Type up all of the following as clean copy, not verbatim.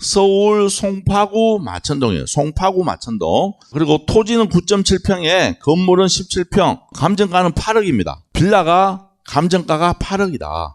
서울 송파구 마천동이에요. 송파구 마천동. 그리고 토지는 9.7평에 건물은 17평. 감정가는 8억입니다. 빌라가 감정가가 8억이다.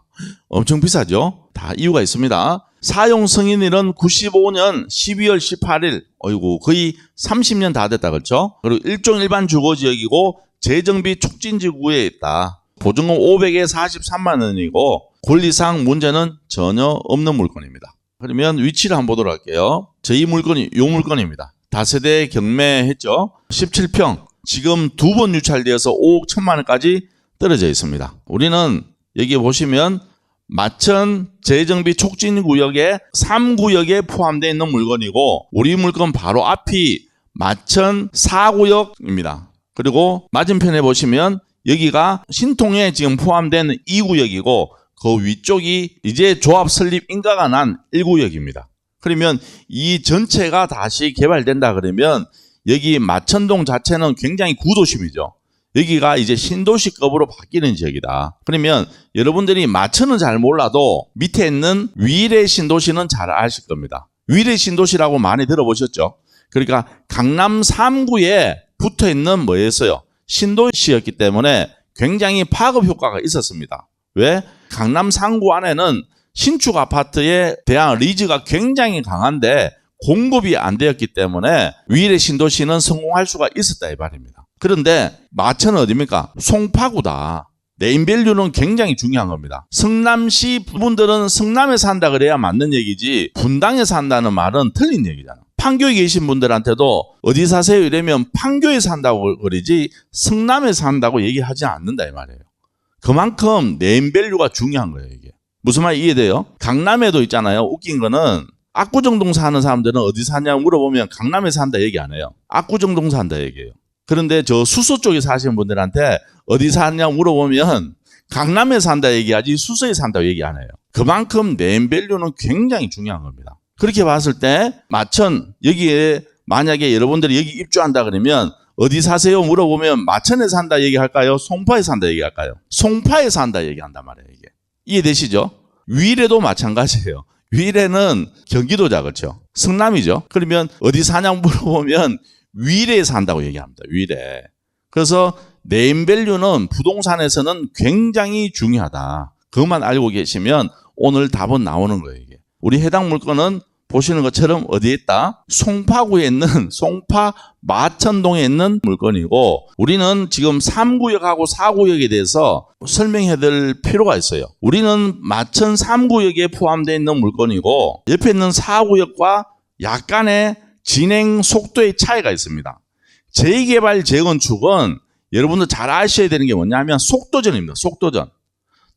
엄청 비싸죠? 다 이유가 있습니다. 사용 승인일은 95년 12월 18일. 어이구, 거의 30년 다 됐다, 그렇죠? 그리고 일종 일반 주거지역이고 재정비 촉진지구에 있다. 보증금 500에 43만 원이고 권리상 문제는 전혀 없는 물건입니다. 그러면 위치를 한번 보도록 할게요. 저희 물건이 이 물건입니다. 다세대 경매했죠. 17평. 지금 2번 유찰되어서 5억 1천만 원까지 떨어져 있습니다. 우리는 여기 보시면 마천 재정비 촉진구역에 3구역에 포함되어 있는 물건이고 우리 물건 바로 앞이 마천 4구역입니다. 그리고 맞은편에 보시면 여기가 신통에 지금 포함된 2구역이고 그 위쪽이 이제 조합 설립 인가가 난 1구역입니다. 그러면 이 전체가 다시 개발된다 그러면 여기 마천동 자체는 굉장히 구도심이죠. 여기가 이제 신도시급으로 바뀌는 지역이다. 그러면 여러분들이 마천은 잘 몰라도 밑에 있는 위례 신도시는 잘 아실 겁니다. 위례 신도시라고 많이 들어보셨죠? 그러니까 강남 3구에 붙어 있는 뭐였어요? 신도시였기 때문에 굉장히 파급 효과가 있었습니다. 왜? 강남 3구 안에는 신축 아파트에 대한 리즈가 굉장히 강한데 공급이 안 되었기 때문에 위례 신도시는 성공할 수가 있었다 이 말입니다. 그런데 마천은 어디입니까? 송파구다. 네임밸류는 굉장히 중요한 겁니다. 성남시 분들은 성남에 산다 그래야 맞는 얘기지 분당에 산다는 말은 틀린 얘기잖아. 판교에 계신 분들한테도 어디 사세요 이러면 판교에 산다고 그러지 성남에 산다고 얘기하지 않는다 이 말이에요. 그만큼 네임밸류가 중요한 거예요. 이게 무슨 말 이해돼요? 강남에도 있잖아요. 웃긴 거는 압구정동 사는 사람들은 어디 사냐고 물어보면 강남에 산다 얘기 안 해요. 압구정동 산다 얘기해요. 그런데 저 수서 쪽에 사시는 분들한테 어디 사냐고 물어보면 강남에 산다 얘기하지 수서에 산다고 얘기 안 해요. 그만큼 네임밸류는 굉장히 중요한 겁니다. 그렇게 봤을 때 마천 여기에 만약에 여러분들이 여기 입주한다 그러면 어디 사세요 물어보면 마천에 산다 얘기할까요? 송파에 산다 얘기할까요? 송파에 산다 얘기한단 말이에요. 이게 이해되시죠? 위례도 마찬가지예요. 위례는 경기도자 그렇죠? 성남이죠. 그러면 어디 사냐고 물어보면 위례에 산다고 얘기합니다. 위례. 그래서 네임밸류는 부동산에서는 굉장히 중요하다. 그것만 알고 계시면 오늘 답은 나오는 거예요. 이게. 우리 해당 물건은 보시는 것처럼 어디에 있다? 송파구에 있는 송파 마천동에 있는 물건이고 우리는 지금 3구역하고 4구역에 대해서 설명해 드릴 필요가 있어요. 우리는 마천 3구역에 포함되어 있는 물건이고 옆에 있는 4구역과 약간의 진행 속도의 차이가 있습니다. 재개발 재건축은 여러분들 잘 아셔야 되는 게 뭐냐면 속도전입니다. 속도전.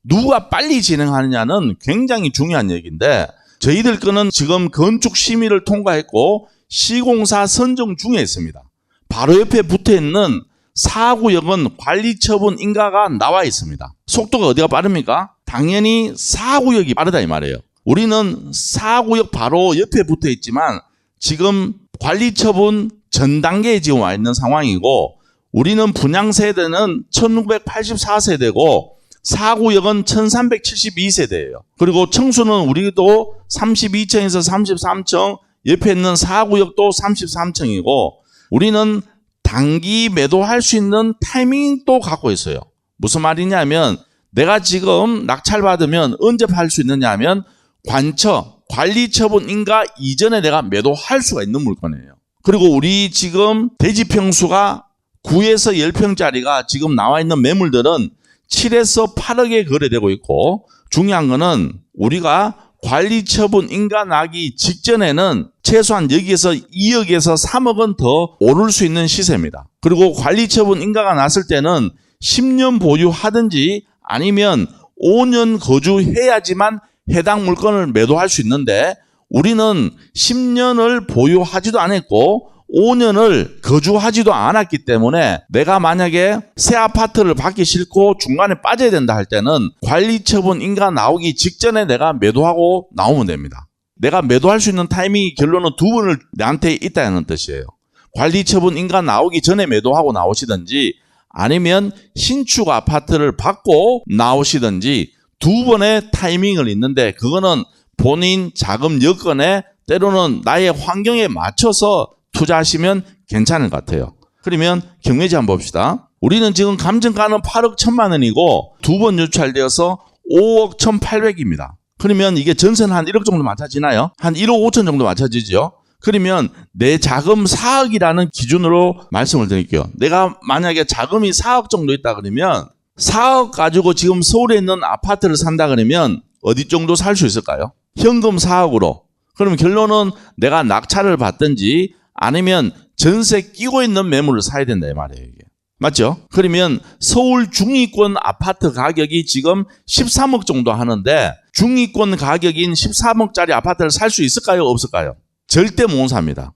누가 빨리 진행하느냐는 굉장히 중요한 얘기인데 저희들 거는 지금 건축 심의를 통과했고 시공사 선정 중에 있습니다. 바로 옆에 붙어있는 4구역은 관리처분 인가가 나와 있습니다. 속도가 어디가 빠릅니까? 당연히 4구역이 빠르다 이 말이에요. 우리는 4구역 바로 옆에 붙어있지만 지금 관리처분 전 단계에 지금 와 있는 상황이고 우리는 분양세대는 1984세대고 4구역은 1372세대예요. 그리고 층수는 우리도 32층에서 33층, 옆에 있는 4구역도 33층이고 우리는 단기 매도할 수 있는 타이밍도 갖고 있어요. 무슨 말이냐면 내가 지금 낙찰받으면 언제 팔 수 있느냐 하면 관리처분 인가 이전에 내가 매도할 수가 있는 물건이에요. 그리고 우리 지금 대지 평수가 9에서 10평짜리가 지금 나와 있는 매물들은 7에서 8억에 거래되고 있고 중요한 거는 우리가 관리처분 인가 나기 직전에는 최소한 여기에서 2억에서 3억은 더 오를 수 있는 시세입니다. 그리고 관리처분 인가가 났을 때는 10년 보유하든지 아니면 5년 거주해야지만 해당 물건을 매도할 수 있는데 우리는 10년을 보유하지도 않았고 5년을 거주하지도 않았기 때문에 내가 만약에 새 아파트를 받기 싫고 중간에 빠져야 된다 할 때는 관리처분 인가 나오기 직전에 내가 매도하고 나오면 됩니다. 내가 매도할 수 있는 타이밍이 결론은 두 번을 내한테 있다는 뜻이에요. 관리처분 인가 나오기 전에 매도하고 나오시든지 아니면 신축 아파트를 받고 나오시든지 두 번의 타이밍을 있는데 그거는 본인 자금 여건에 때로는 나의 환경에 맞춰서 투자하시면 괜찮을 것 같아요. 그러면 경매지 한번 봅시다. 우리는 지금 감정가는 8억 1천만 원이고 두 번 유찰되어서 5억 1,800입니다. 그러면 이게 전세는 한 1억 정도 맞춰지나요? 한 1억 5천 정도 맞춰지죠? 그러면 내 자금 4억이라는 기준으로 말씀을 드릴게요. 내가 만약에 자금이 4억 정도 있다 그러면 4억 가지고 지금 서울에 있는 아파트를 산다 그러면 어디 정도 살 수 있을까요? 현금 4억으로. 그러면 결론은 내가 낙찰을 받든지 아니면 전세 끼고 있는 매물을 사야 된다 이 말이에요. 이게. 맞죠? 그러면 서울 중위권 아파트 가격이 지금 13억 정도 하는데 중위권 가격인 13억짜리 아파트를 살 수 있을까요? 없을까요? 절대 못 삽니다.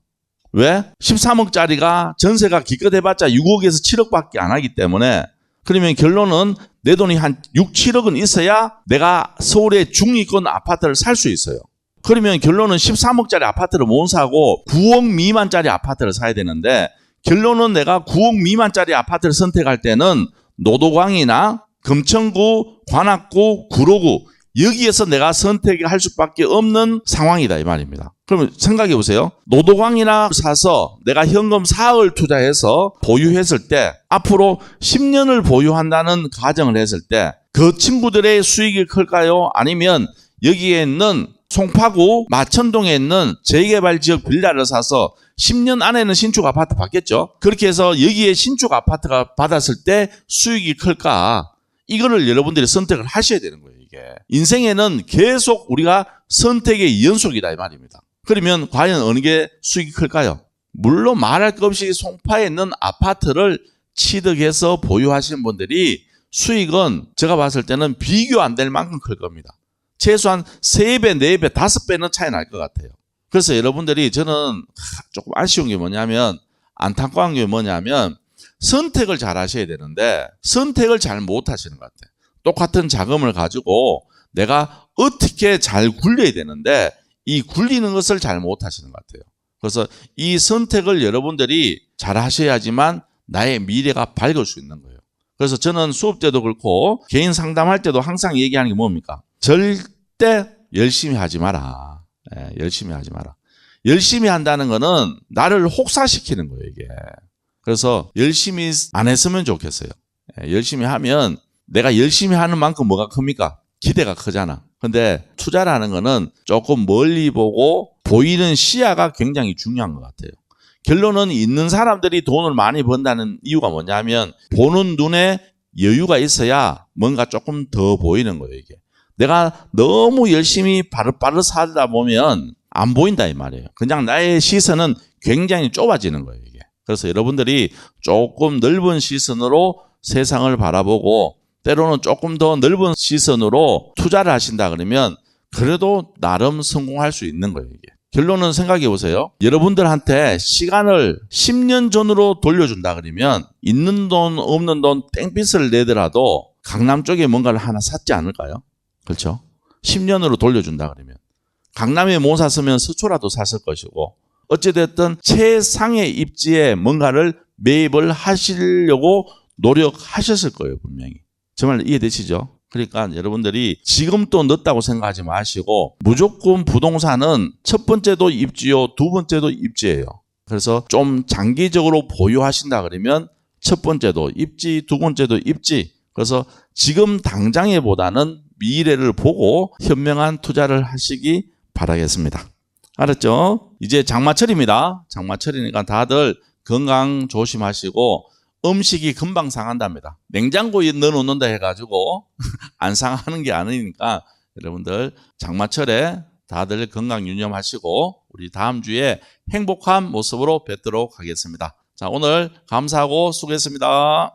왜? 13억짜리가 전세가 기껏 해봤자 6억에서 7억밖에 안 하기 때문에 그러면 결론은 내 돈이 한 6, 7억은 있어야 내가 서울의 중위권 아파트를 살 수 있어요. 그러면 결론은 13억짜리 아파트를 못 사고 9억 미만짜리 아파트를 사야 되는데 결론은 내가 9억 미만짜리 아파트를 선택할 때는 노도광이나 금천구, 관악구, 구로구 여기에서 내가 선택을 할 수밖에 없는 상황이다 이 말입니다. 그러면 생각해 보세요. 노도광이나 사서 내가 현금 4억을 투자해서 보유했을 때 앞으로 10년을 보유한다는 가정을 했을 때 그 친구들의 수익이 클까요? 아니면 여기에 있는 송파구 마천동에 있는 재개발지역 빌라를 사서 10년 안에는 신축 아파트 받겠죠. 그렇게 해서 여기에 신축 아파트가 받았을 때 수익이 클까? 이거를 여러분들이 선택을 하셔야 되는 거예요. 이게 인생에는 계속 우리가 선택의 연속이다 이 말입니다. 그러면 과연 어느 게 수익이 클까요? 물론 말할 것 없이 송파에 있는 아파트를 취득해서 보유하시는 분들이 수익은 제가 봤을 때는 비교 안 될 만큼 클 겁니다. 최소한 3배, 4배, 5배는 차이 날 것 같아요. 그래서 여러분들이 저는 조금 아쉬운 게 뭐냐면 안타까운 게 뭐냐면 선택을 잘 하셔야 되는데 선택을 잘 못 하시는 것 같아요. 똑같은 자금을 가지고 내가 어떻게 잘 굴려야 되는데 이 굴리는 것을 잘 못 하시는 것 같아요. 그래서 이 선택을 여러분들이 잘 하셔야지만 나의 미래가 밝을 수 있는 거예요. 그래서 저는 수업 때도 그렇고 개인 상담할 때도 항상 얘기하는 게 뭡니까? 절대 열심히 하지 마라. 열심히 하지 마라. 열심히 한다는 거는 나를 혹사시키는 거예요, 이게. 그래서 열심히 안 했으면 좋겠어요. 열심히 하면 내가 열심히 하는 만큼 뭐가 큽니까? 기대가 크잖아. 근데 투자라는 거는 조금 멀리 보고 보이는 시야가 굉장히 중요한 것 같아요. 결론은 있는 사람들이 돈을 많이 번다는 이유가 뭐냐면 보는 눈에 여유가 있어야 뭔가 조금 더 보이는 거예요, 이게. 내가 너무 열심히 바르바르 살다 보면 안 보인다 이 말이에요. 그냥 나의 시선은 굉장히 좁아지는 거예요, 이게. 그래서 여러분들이 조금 넓은 시선으로 세상을 바라보고 때로는 조금 더 넓은 시선으로 투자를 하신다 그러면 그래도 나름 성공할 수 있는 거예요, 이게. 결론은 생각해 보세요. 여러분들한테 시간을 10년 전으로 돌려준다 그러면 있는 돈 없는 돈 땡빛을 내더라도 강남 쪽에 뭔가를 하나 샀지 않을까요? 그렇죠? 10년으로 돌려준다 그러면 강남에 못 샀으면 서초라도 샀을 것이고 어찌됐든 최상의 입지에 뭔가를 매입을 하시려고 노력하셨을 거예요, 분명히. 정말 이해되시죠? 그러니까 여러분들이 지금 또 늦다고 생각하지 마시고 무조건 부동산은 첫 번째도 입지요, 두 번째도 입지예요. 그래서 좀 장기적으로 보유하신다 그러면 첫 번째도 입지, 두 번째도 입지. 그래서 지금 당장에 보다는 미래를 보고 현명한 투자를 하시기 바라겠습니다. 알았죠? 이제 장마철입니다. 장마철이니까 다들 건강 조심하시고 음식이 금방 상한답니다. 냉장고에 넣어놓는다 해가지고 안 상하는 게 아니니까 여러분들 장마철에 다들 건강 유념하시고 우리 다음 주에 행복한 모습으로 뵙도록 하겠습니다. 자, 오늘 감사하고 수고했습니다.